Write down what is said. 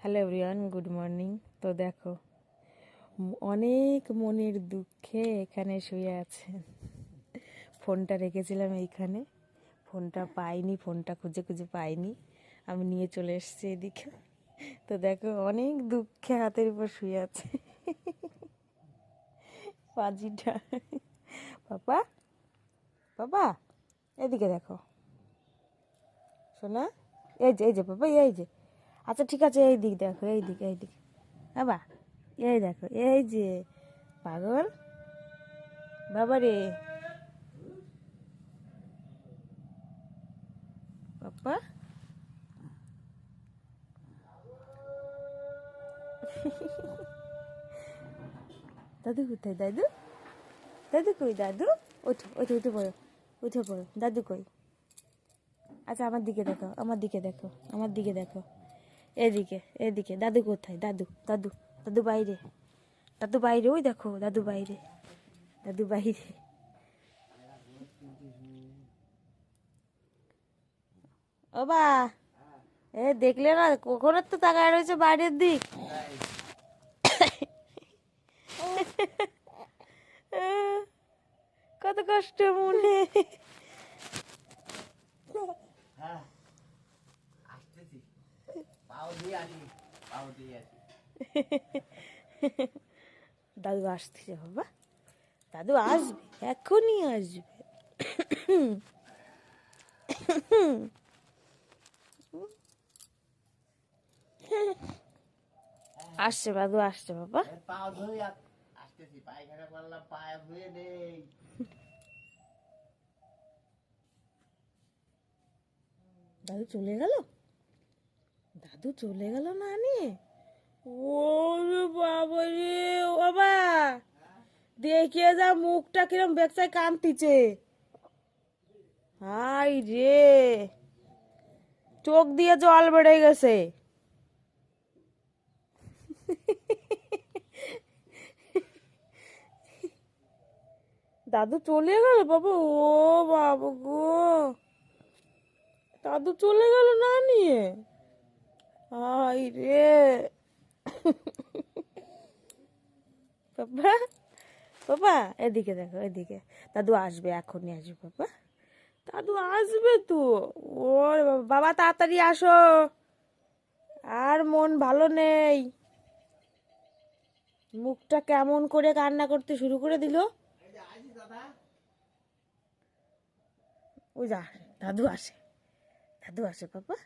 Hello everyone, good morning. তো দেখো, অনেক মনের দুঃখে এখানে শুয়ে আছেন। ফোনটা রেখেছিলাম এইখানে, ফোনটা পাইনি, ফোনটা খুঁজে খুঁজে পাইনি, আমি নিয়ে চলে এসেছি এদিকে। তো দেখো, অনেক দুঃখে হাতের উপর শুয়ে আছে পাজিটা। পাপা, পাপা এদিকে দেখো শোনা, এই যে পাপা, এই যে, আচ্ছা ঠিক আছে, এই দিক দেখো, এই দিক বাবা, এই দেখো, এই যে পাগল বাবা রে, পাপা দাদু কোথায়? দাদু, দাদু কই? দাদু ওঠো ওঠো, উঠে পড়ো, উঠে পড়ো। দাদু কই? আচ্ছা আমার দিকে দেখো, আমার দিকে দেখো, আমার দিকে দেখো, এদিকে এদিকে। দাদু কোথায়? দাদু, দাদু, দাদু বাইরে, দাদু বাইরে, ওই দেখো দাদু বাইরে, দাদু বাইরে। ও বা, এ দেখলে না, কখন তো তাকায় রয়েছে বাইরের দিক। কত কষ্ট মনে। দাদু আসছে বাবা, দাদু আসবে, এখনই আসবে। আসছে দাদু, আসছে বাবা। দাদু চলে গেল, দাদু চলে গেল না নিয়ে। ও বাবা রে, ও বাবা, দেখিয়ে যা মুখটা কিরম বেকসায় কামতিছে। হাই রে, চোখ দিয়ে জল বেড়ে গেছে। দাদু চলে গেল বাবা, ও বাবা গো, দাদু চলে গেল না নিয়ে। হাই রে বাবা, বাবা এদিকে দেখো, এদিকে। দাদু আসবে, এখনই আসবে বাবা, দাদু আসবে তো। ওরে বাবা, বাবা তাড়াতাড়ি আসো, আর মন ভালো নেই। মুখটা কেমন করে কান্না করতে শুরু করে দিল। ওই যা, দাদু আসে, দাদু আসে বাবা।